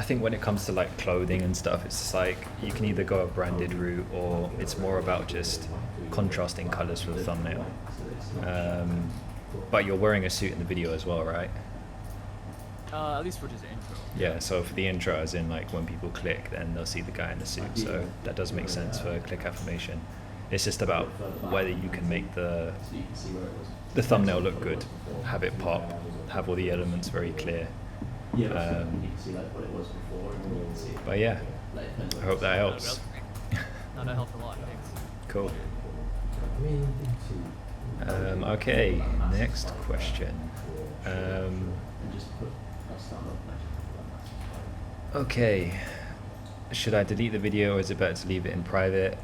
think when it comes to like clothing and stuff, it's just like you can either go a branded route or it's more about just contrasting colors for the thumbnail. But you're wearing a suit in the video as well, right? At least for just the intro. Yeah, so for the intro, as in like when people click, then they'll see the guy in the suit. So that does make sense for click affirmation. It's just about whether you can make the thumbnail look good, have it pop, have all the elements very clear. But yeah, I hope that helps. No, that helped a lot. Thanks. Cool. Okay, next question. Okay, should I delete the video or is it better to leave it in private?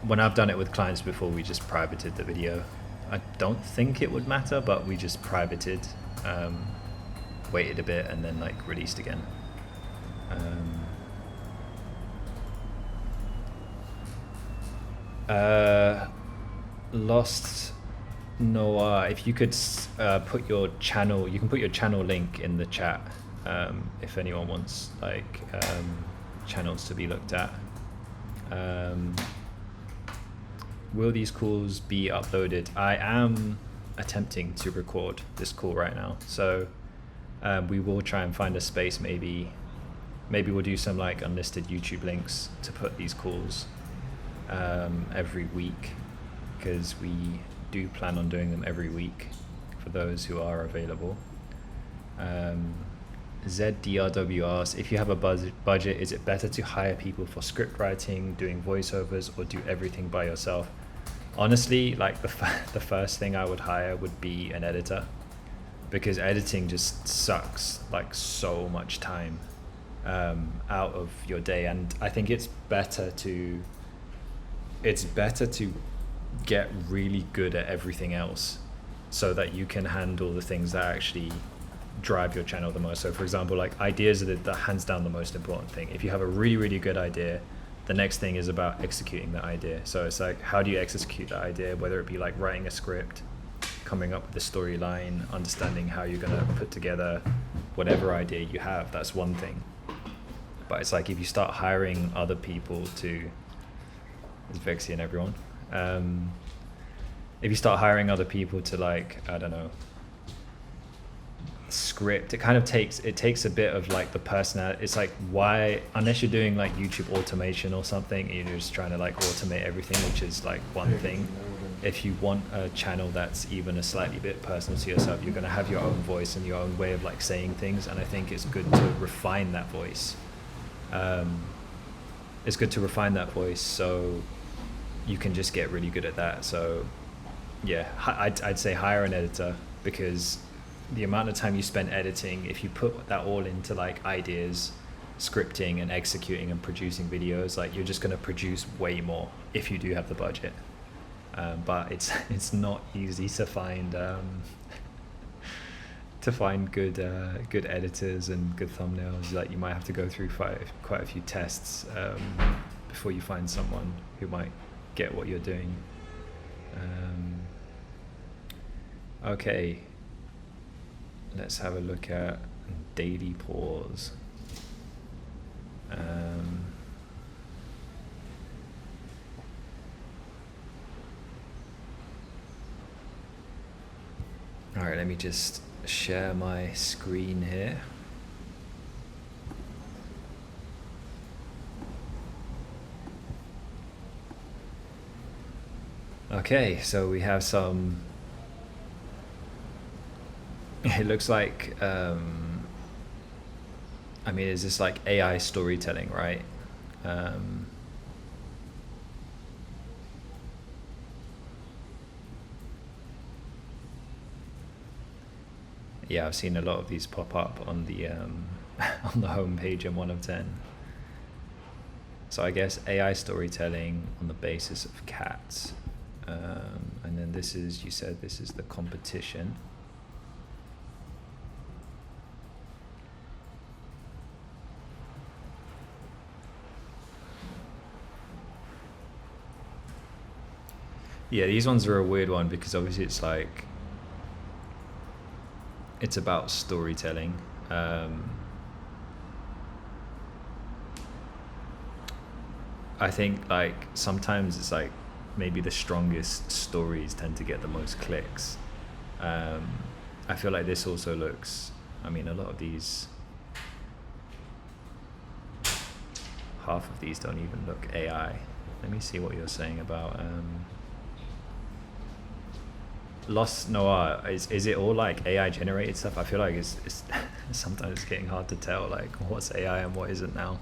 When I've done it with clients before, we just privated the video. I don't think it would matter, but we just privated, waited a bit and then like released again. Lost Noah, if you could put your channel, you can put your channel link in the chat if anyone wants like channels to be looked at. Will these calls be uploaded? I am attempting to record this call right now, so we will try and find a space. Maybe we'll do some like unlisted YouTube links to put these calls every week, because we do plan on doing them every week for those who are available. ZDRW asks, if you have a budget, is it better to hire people for script writing, doing voiceovers, or do everything by yourself? Honestly, like the first thing I would hire would be an editor, because editing just sucks like so much time out of your day, and I think it's better to get really good at everything else so that you can handle the things that actually drive your channel the most. So for example, like ideas are the hands down the most important thing. If you have a really, really good idea, the next thing is about executing that idea. So it's like, how do you execute that idea? Whether it be like writing a script, coming up with a storyline, understanding how you're gonna put together whatever idea you have, that's one thing. But it's like if you start hiring other people to, it's Vexy and everyone. If you start hiring other people to like, I don't know, script, it kind of takes a bit of like the personality. It's like, why, unless you're doing like YouTube automation or something, and you're just trying to like automate everything, which is like one thing. If you want a channel that's even a slightly bit personal to yourself, you're going to have your own voice and your own way of like saying things, and I think it's good to refine that voice. It's good to refine that voice so you can just get really good at that. So yeah, I'd say hire an editor, because the amount of time you spend editing, if you put that all into like ideas, scripting and executing and producing videos, like you're just going to produce way more if you do have the budget. But it's not easy to find good editors and good thumbnails. Like you might have to go through quite a few tests before you find someone who might get what you're doing. Okay, let's have a look at daily pause. All right, let me just share my screen here. Okay, so we have some, it looks like, I mean, is this like AI storytelling, right? Yeah, I've seen a lot of these pop up on the on the homepage in 1 of 10. So I guess AI storytelling on the basis of cats. And then this is, you said this is the competition. Yeah, these ones are a weird one because obviously it's like, it's about storytelling. I think like sometimes it's like maybe the strongest stories tend to get the most clicks. I feel like this also looks, I mean, a lot of these, half of these don't even look AI. Let me see what you're saying about Lost Noir. Is it all like AI generated stuff? I feel like it's sometimes it's getting hard to tell like what's AI and what isn't now.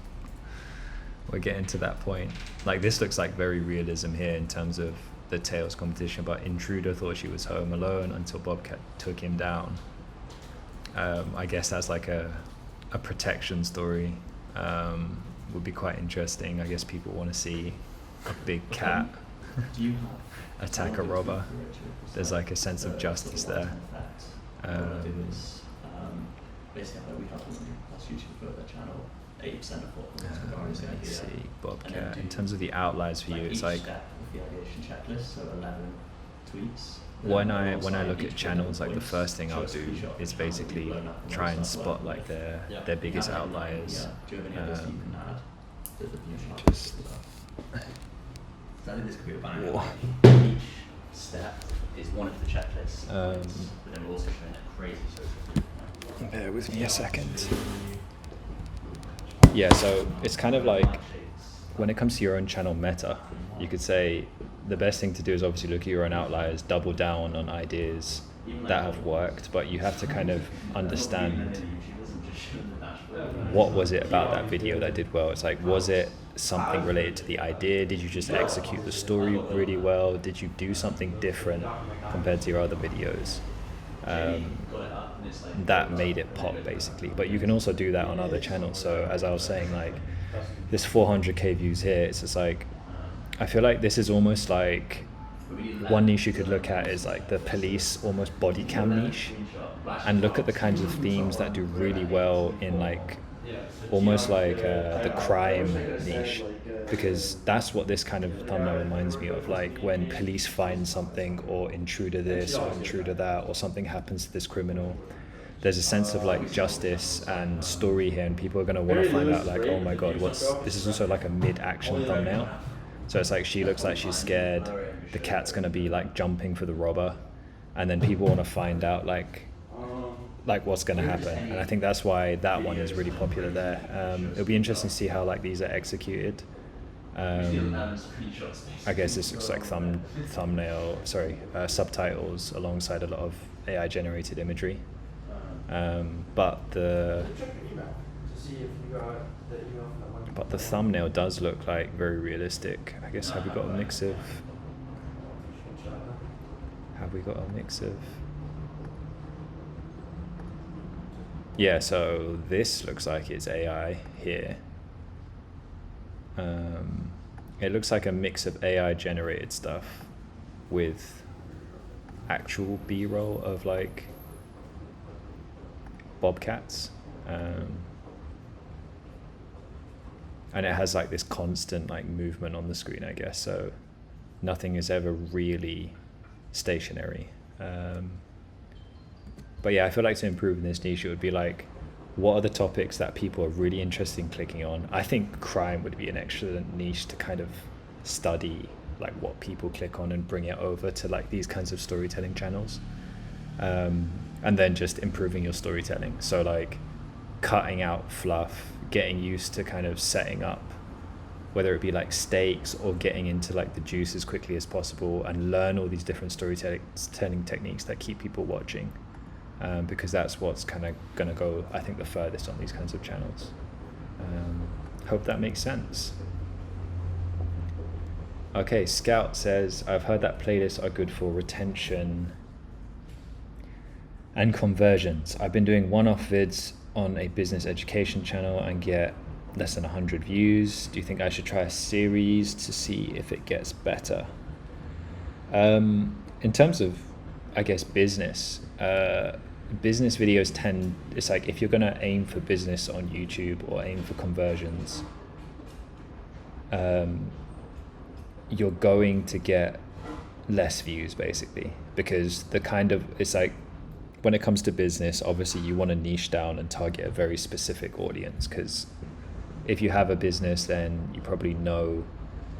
We're getting to that point. Like this looks like very realism here in terms of the Tails competition, but Intruder thought she was home alone until Bobcat took him down. I guess that's like a protection story. Would be quite interesting. I guess people want to see a big cat attack a robber. There's like a sense of justice there. Basically, we have 100 plus YouTube for the channel. 80% of what Let's see, Bobcat. In terms of the outliers for you, it's like the ideation checklist, so 11 tweets. when I look at channels, like the first thing I'll do is basically try and spot like their biggest outliers. Do you have any others you can add to the Just I think this could be a banner. Each step is one of the checklists, but then we're also showing a crazy social. bear with me a second. Yeah, so it's kind of like when it comes to your own channel meta, you could say the best thing to do is obviously look at your own outliers, double down on ideas that have worked, but you have to kind of understand what was it about that video that did well. It's like, was it something related to the idea? Did you just execute the story really well? Did you do something different compared to your other videos? That made it pop basically, but you can also do that on other channels. So as I was saying, like this 400k views here, it's just like, I feel like this is almost like one niche you could look at is like the police almost body cam niche, and look at the kinds of themes that do really well in like almost like the crime niche, because that's what this kind of thumbnail reminds me of. Like when police find something, or intruder this or intruder that, or something happens to this criminal, there's a sense of like justice and story here, and people are going to want to find out like, oh my god, this is also like a mid-action thumbnail. So it's like she looks like she's scared, the cat's going to be like jumping for the robber, and then people want to find out like what's going to happen. And I think that's why that one is really popular there. It'll be interesting to see how like these are executed. I guess this looks like subtitles alongside a lot of AI generated imagery. But the thumbnail does look like very realistic. I guess have we got a mix of yeah, so this looks like it's AI here. It looks like a mix of AI generated stuff with actual B-roll of like bobcats, and it has like this constant like movement on the screen, I guess, so nothing is ever really stationary. But yeah, I feel like to improve in this niche, it would be like, what are the topics that people are really interested in clicking on? I think crime would be an excellent niche to kind of study like what people click on and bring it over to like these kinds of storytelling channels. And then just improving your storytelling. So like cutting out fluff, getting used to kind of setting up, whether it be like stakes or getting into like the juice as quickly as possible, and learn all these different storytelling techniques that keep people watching. Because that's what's kind of going to go, I think, the furthest on these kinds of channels. Hope that makes sense. Okay, Scout says, I've heard that playlists are good for retention and conversions. I've been doing one-off vids on a business education channel and get less than 100 views. Do you think I should try a series to see if it gets better? In terms of, I guess, business videos it's like if you're going to aim for business on YouTube or aim for conversions, you're going to get less views basically, because it's like when it comes to business, obviously you want to niche down and target a very specific audience, because if you have a business, then you probably know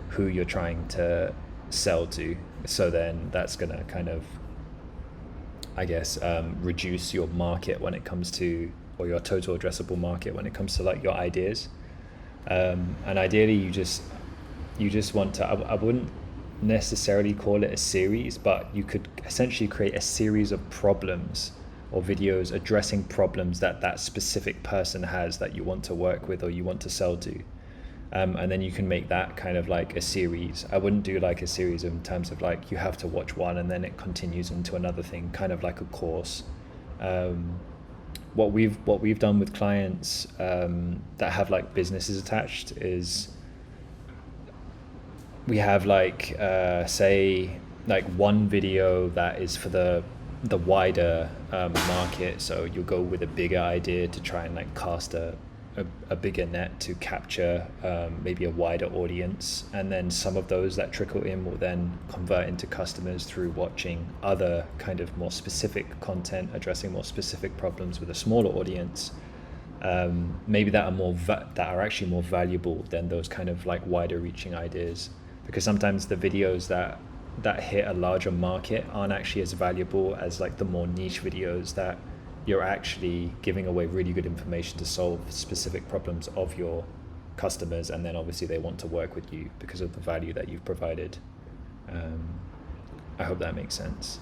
who you're trying to sell to. So then that's going to kind of, I guess, reduce your market when it comes to, or your total addressable market when it comes to like your ideas. And ideally you just want to, I wouldn't necessarily call it a series, but you could essentially create a series of problems or videos addressing problems that that specific person has that you want to work with or you want to sell to. And then you can make that kind of like a series. I wouldn't do like a series in terms of like you have to watch one and then it continues into another thing, kind of like a course. What we've done with clients that have like businesses attached is we have like say like one video that is for the wider market. So you'll go with a bigger idea to try and like cast a bigger net to capture maybe a wider audience, and then some of those that trickle in will then convert into customers through watching other kind of more specific content addressing more specific problems with a smaller audience, maybe that are actually more valuable than those kind of like wider reaching ideas, because sometimes the videos that hit a larger market aren't actually as valuable as like the more niche videos that you're actually giving away really good information to solve specific problems of your customers, and then obviously they want to work with you because of the value that you've provided. I hope that makes sense.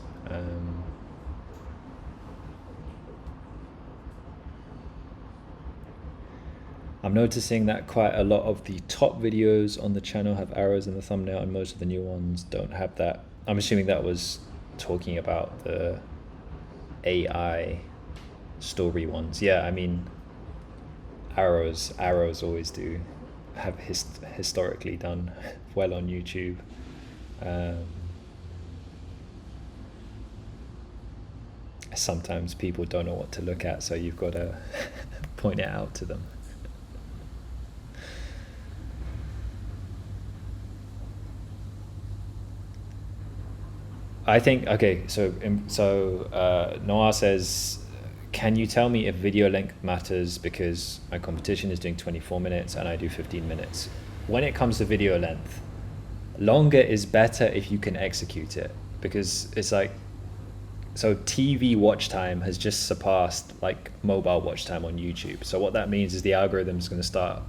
I'm noticing that quite a lot of the top videos on the channel have arrows in the thumbnail and most of the new ones don't have that. I'm assuming that was talking about the AI story ones. Yeah, I mean, arrows always do have historically done well on YouTube. Sometimes people don't know what to look at, so you've got to point it out to them. I think, okay, so Noah says, can you tell me if video length matters, because my competition is doing 24 minutes and I do 15 minutes. When it comes to video length, longer is better if you can execute it, because it's like, so TV watch time has just surpassed like mobile watch time on YouTube. So what that means is the algorithm is going to start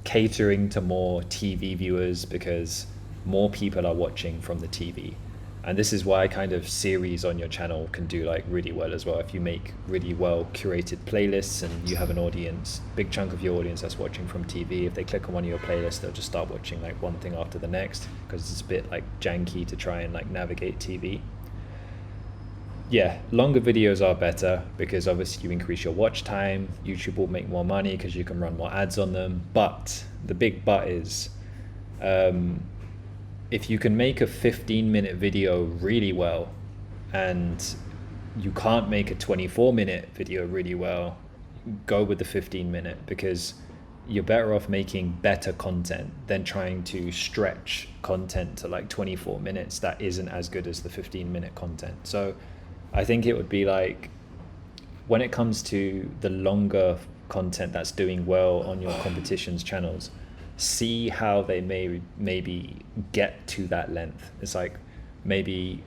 catering to more TV viewers because more people are watching from the TV. And this is why kind of series on your channel can do like really well as well. If you make really well curated playlists and you have an audience, big chunk of your audience that's watching from TV, if they click on one of your playlists, they'll just start watching like one thing after the next, because it's a bit like janky to try and like navigate TV. Yeah, longer videos are better because obviously you increase your watch time. YouTube will make more money because you can run more ads on them. But the big but is, if you can make a 15-minute video really well and you can't make a 24-minute video really well, go with the 15-minute, because you're better off making better content than trying to stretch content to like 24 minutes that isn't as good as the 15-minute content. So I think it would be like, when it comes to the longer content that's doing well on your competition's channels, see how they maybe get to that length. It's like maybe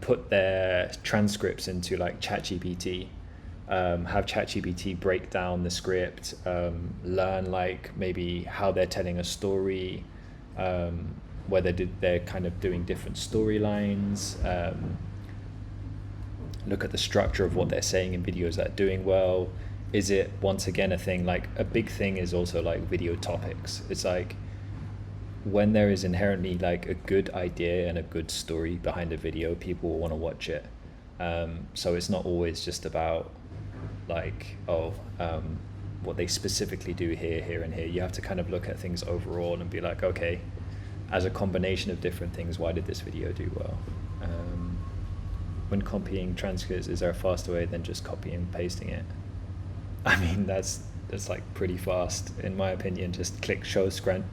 put their transcripts into like ChatGPT, have ChatGPT break down the script, learn like maybe how they're telling a story, whether they're kind of doing different storylines, look at the structure of what they're saying in videos that are doing well. Is it, once again, a thing, like a big thing is also like video topics. It's like when there is inherently like a good idea and a good story behind a video, people will want to watch it. So it's not always just about like, what they specifically do here and here. You have to kind of look at things overall and be like, okay, as a combination of different things, why did this video do well? When copying transcripts, is there a faster way than just copying and pasting it? I mean, that's like pretty fast in my opinion. Just click show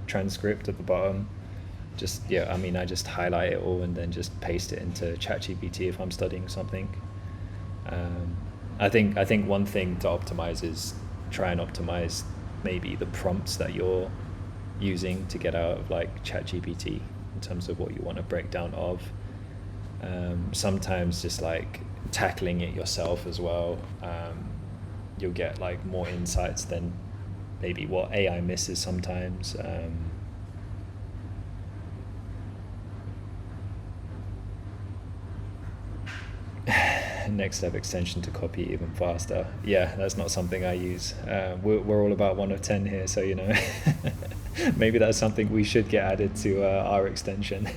transcript at the bottom. Just, yeah, I mean, I just highlight it all and then just paste it into ChatGPT if I'm studying something. I think one thing to optimize is try and optimize maybe the prompts that you're using to get out of like ChatGPT in terms of what you want a breakdown of. Sometimes just like tackling it yourself as well, you'll get like more insights than maybe what AI misses sometimes. Next step extension to copy even faster. Yeah, that's not something I use. We're all about 1 of 10 here, so you know, maybe that's something we should get added to our extension.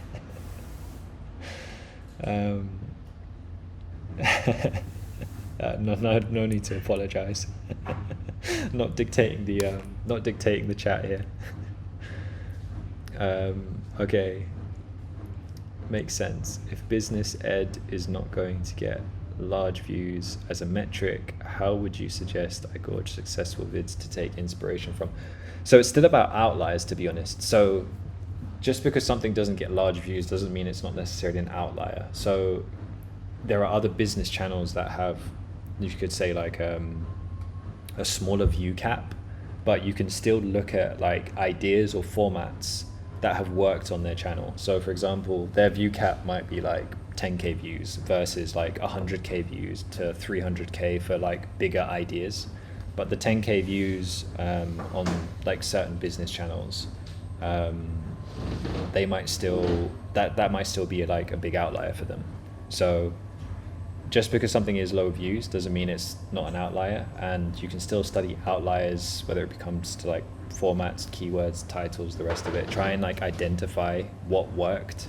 No need to apologize. Not dictating the chat here. Okay, makes sense. If business ed is not going to get large views as a metric, how would you suggest I gauge successful vids to take inspiration from? So it's still about outliers, to be honest. So just because something doesn't get large views doesn't mean it's not necessarily an outlier. So there are other business channels that have, you could say, like a smaller view cap, but you can still look at like ideas or formats that have worked on their channel. So for example, their view cap might be like 10k views versus like 100k views to 300k for like bigger ideas. But the 10k views on like certain business channels, they might still, that might still be like a big outlier for them. So just because something is low views doesn't mean it's not an outlier, and you can still study outliers, whether it comes to like formats, keywords, titles, the rest of it. Try and like identify what worked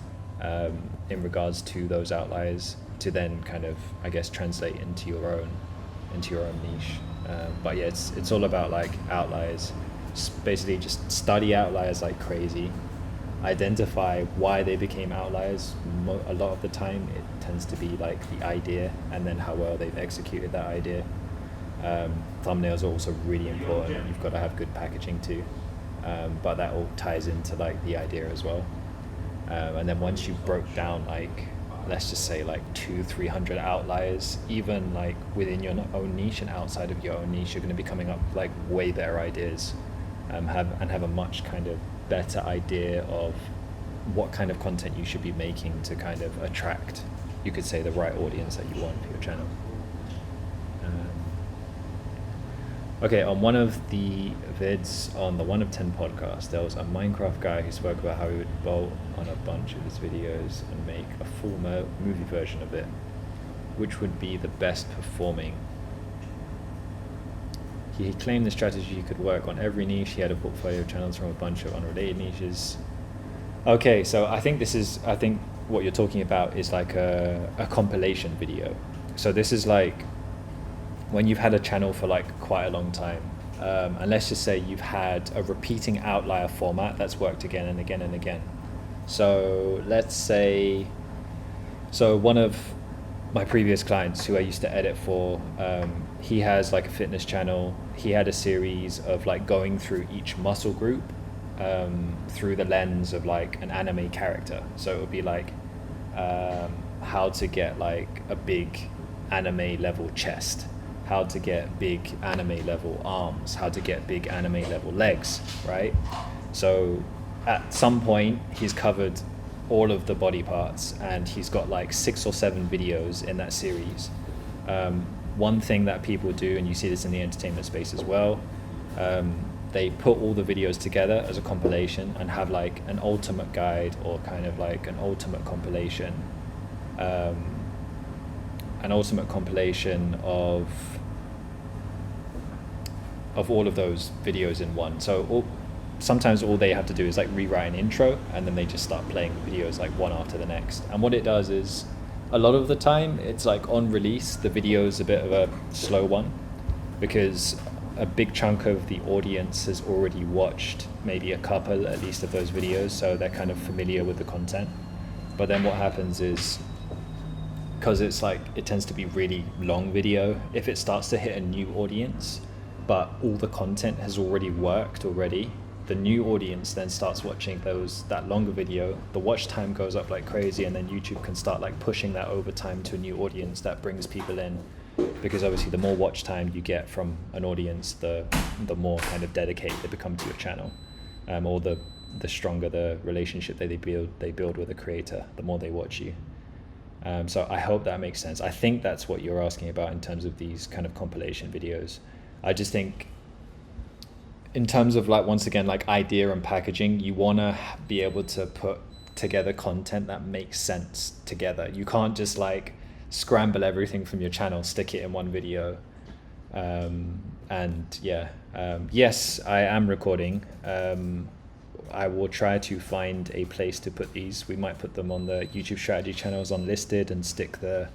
in regards to those outliers to then kind of, I guess, translate into your own niche. But yeah, it's all about like outliers. Basically just study outliers like crazy, identify why they became outliers. A lot of the time it tends to be like the idea and then how well they've executed that idea. Thumbnails are also really important. You've got to have good packaging too, but that all ties into like the idea as well. And then once you broke down like, let's just say like 200-300 outliers, even like within your own niche and outside of your own niche, you're going to be coming up with like way better ideas, have a much kind of better idea of what kind of content you should be making to kind of attract, you could say, the right audience that you want for your channel. Okay, on one of the vids on the 1 of 10 podcast, there was a Minecraft guy who spoke about how he would bolt on a bunch of his videos and make a full movie version of it, which would be the best performing. He claimed the strategy could work on every niche. He had a portfolio of channels from a bunch of unrelated niches. Okay, so I think what you're talking about is like a compilation video. So this is like when you've had a channel for like quite a long time, and let's just say you've had a repeating outlier format that's worked again and again and again. So let's say, one of my previous clients who I used to edit for, he has like a fitness channel. He had a series of like going through each muscle group through the lens of like an anime character. So it would be like how to get like a big anime level chest, how to get big anime level arms, how to get big anime level legs, right? So at some point he's covered all of the body parts and he's got like 6 or 7 videos in that series. One thing that people do, and you see this in the entertainment space as well, they put all the videos together as a compilation and have like an ultimate guide or kind of like an ultimate compilation of all of those videos in one. So sometimes all they have to do is like rewrite an intro and then they just start playing videos like one after the next. And what it does is, a lot of the time it's like on release the video is a bit of a slow one because a big chunk of the audience has already watched maybe a couple at least of those videos, so they're kind of familiar with the content. But then what happens is, because it's like, it tends to be really long video, if it starts to hit a new audience but all the content has already worked already, the new audience then starts watching that longer video, the watch time goes up like crazy, and then YouTube can start like pushing that over time to a new audience that brings people in, because obviously the more watch time you get from an audience, the more kind of dedicated they become to your channel. or the stronger the relationship that they build with a creator, the more they watch you. So I hope that makes sense. I think that's what you're asking about in terms of these kind of compilation videos. I just think in terms of like, once again, like idea and packaging, you want to be able to put together content that makes sense together. You can't just like scramble everything from your channel, stick it in one video. And yeah, yes, I am recording. I will try to find a place to put these. We might put them on the YouTube strategy channels unlisted and stick an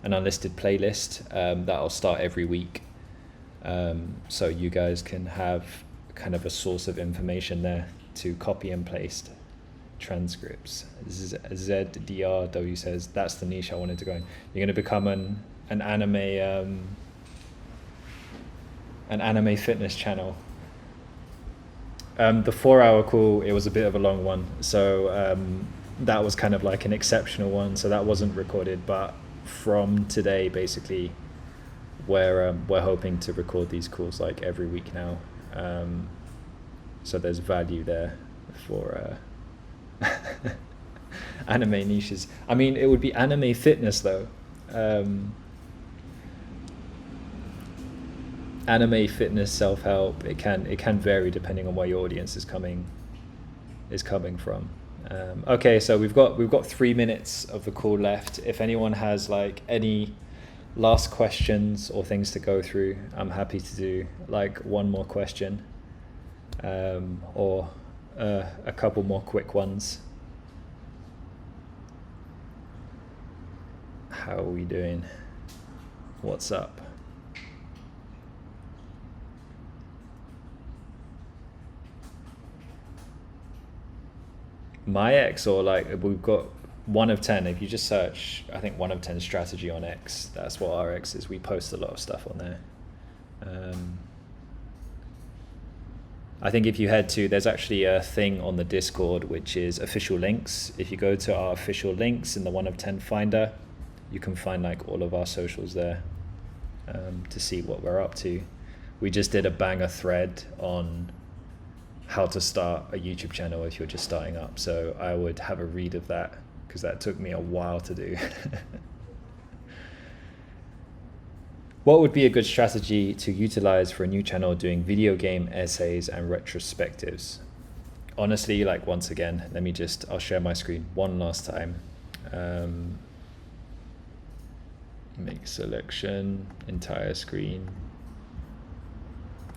unlisted playlist that'll start every week. So you guys can have kind of a source of information there to copy and paste transcripts. ZDRW says, that's the niche I wanted to go in. You're going to become an anime fitness channel. The 4-hour call, it was a bit of a long one, so that was kind of like an exceptional one, so that wasn't recorded. But from today, basically, we're hoping to record these calls like every week now. So there's value there for anime niches. I mean, it would be anime fitness though. Anime fitness, self-help, it can vary depending on where your audience is coming from. Okay, so we've got 3 minutes of the call left. If anyone has like any last questions or things to go through, I'm happy to do like one more question, or a couple more quick ones. How are we doing? What's up? My X, or like we've got 1 of 10. If you just search, I think 1 of 10 strategy on X, that's what our X is. We post a lot of stuff on there. I think if you head to, there's actually a thing on the Discord which is official links. If you go to our official links in the 1 of 10 finder, you can find like all of our socials there, to see what we're up to. We just did a banger thread on how to start a YouTube channel if you're just starting up, so I would have a read of that, because that took me a while to do. What would be a good strategy to utilize for a new channel doing video game essays and retrospectives? Honestly, like, once again, I'll share my screen one last time. Make selection, entire screen.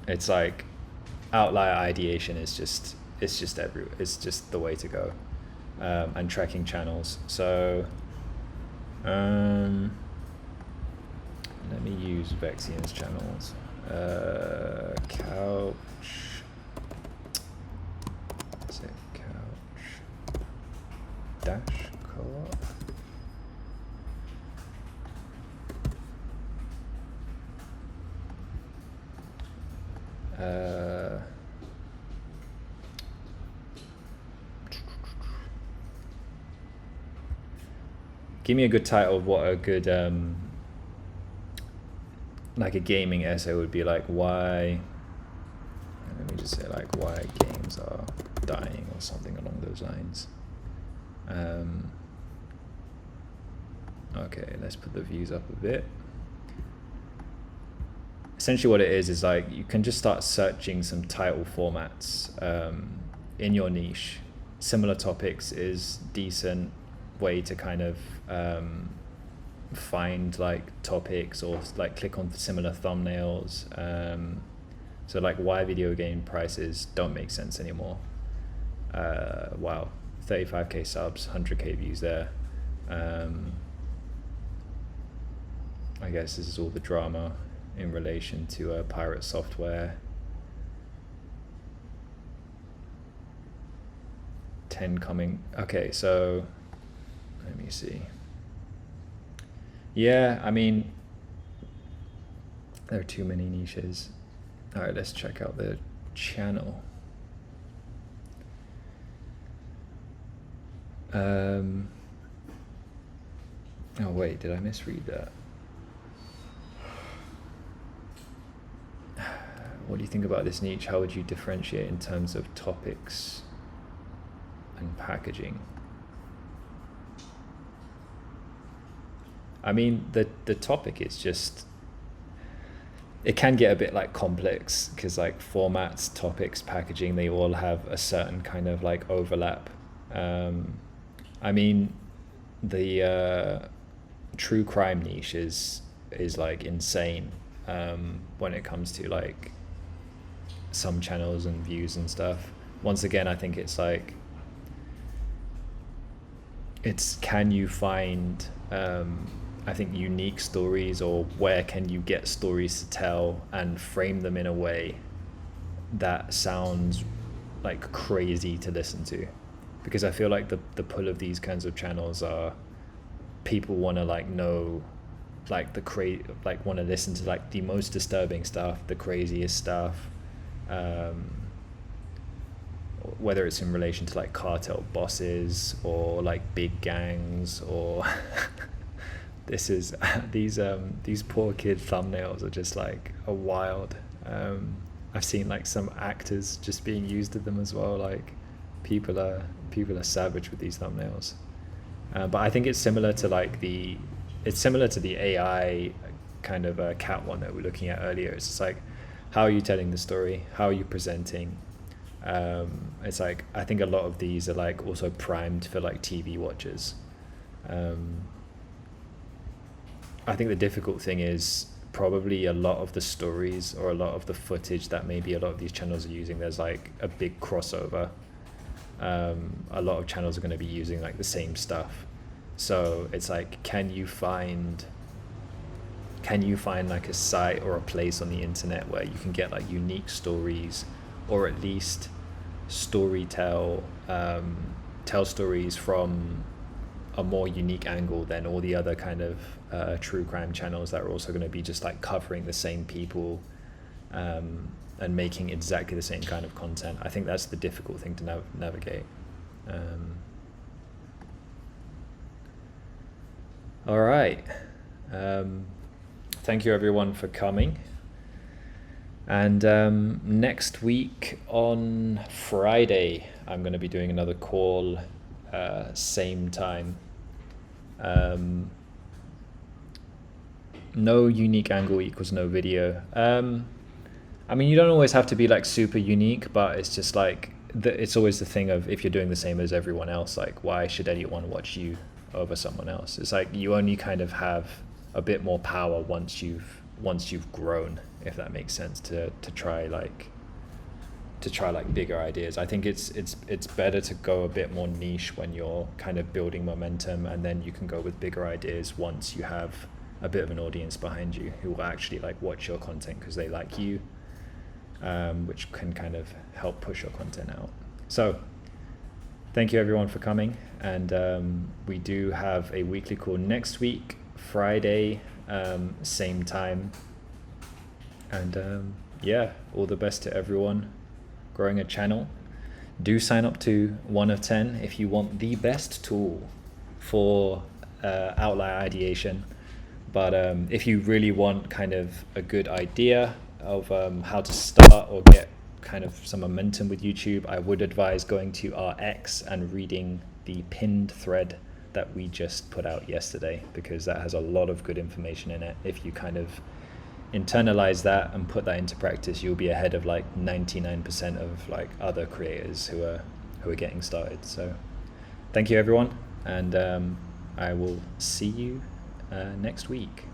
It's like outlier ideation is just it's just the way to go, and tracking channels. So let me use Vexian's channels. Couch. Is it couch dash co-op? Give me a good title of what a good like a gaming essay would be, like why, let me just say like why games are dying or something along those lines. Okay, let's put the views up a bit. Essentially what it is like you can just start searching some title formats in your niche. Similar topics is decent way to kind of find like topics, or like click on similar thumbnails. So like why video game prices don't make sense anymore. Wow, 35k subs, 100k views there. I guess this is all the drama in relation to pirate software. 10 coming. Okay, so let me see. Yeah, I mean, there are too many niches. All right, let's check out the channel. Oh wait, did I misread that? what do you think about this niche? How would you differentiate in terms of topics and packaging? I mean, the topic is just, it can get a bit like complex because like formats, topics, packaging, they all have a certain kind of like overlap. I mean, the true crime niche is like insane when it comes to like some channels and views and stuff. Once again, I think it's like, can you find I think unique stories, or where can you get stories to tell and frame them in a way that sounds like crazy to listen to? Because I feel like the pull of these kinds of channels are people want to like know like like want to listen to like the most disturbing stuff, the craziest stuff, whether it's in relation to like cartel bosses or like big gangs or these poor kid thumbnails are just like a wild. I've seen like some actors just being used with them as well. Like people are savage with these thumbnails. But I think it's similar to like the AI kind of cat one that we were looking at earlier. It's just like, how are you telling the story? How are you presenting? It's like, I think a lot of these are like also primed for like TV watchers. I think the difficult thing is probably a lot of the stories or a lot of the footage that maybe a lot of these channels are using, there's like a big crossover. A lot of channels are going to be using like the same stuff. So it's like, can you find like a site or a place on the internet where you can get like unique stories, or at least tell stories from a more unique angle than all the other kind of true crime channels that are also going to be just like covering the same people and making exactly the same kind of content. I think that's the difficult thing to navigate. All right. Thank you everyone for coming. And next week on Friday, I'm going to be doing another call, same time. No unique angle equals no video. I mean, you don't always have to be like super unique, but it's just like, it's always the thing of, if you're doing the same as everyone else, like why should anyone want to watch you over someone else? It's like you only kind of have a bit more power once you've grown, if that makes sense, to try like bigger ideas. I think it's better to go a bit more niche when you're kind of building momentum, and then you can go with bigger ideas once you have a bit of an audience behind you who will actually like watch your content because they like you, which can kind of help push your content out. So thank you everyone for coming, and we do have a weekly call next week, Friday, same time. And yeah, all the best to everyone growing a channel. Do sign up to 1 of 10 if you want the best tool for outlier ideation. But if you really want kind of a good idea of how to start or get kind of some momentum with YouTube, I would advise going to our X and reading the pinned thread that we just put out yesterday, because that has a lot of good information in it. If you kind of internalize that and put that into practice, you'll be ahead of like 99% of like other creators who are getting started. So thank you everyone, and I will see you next week.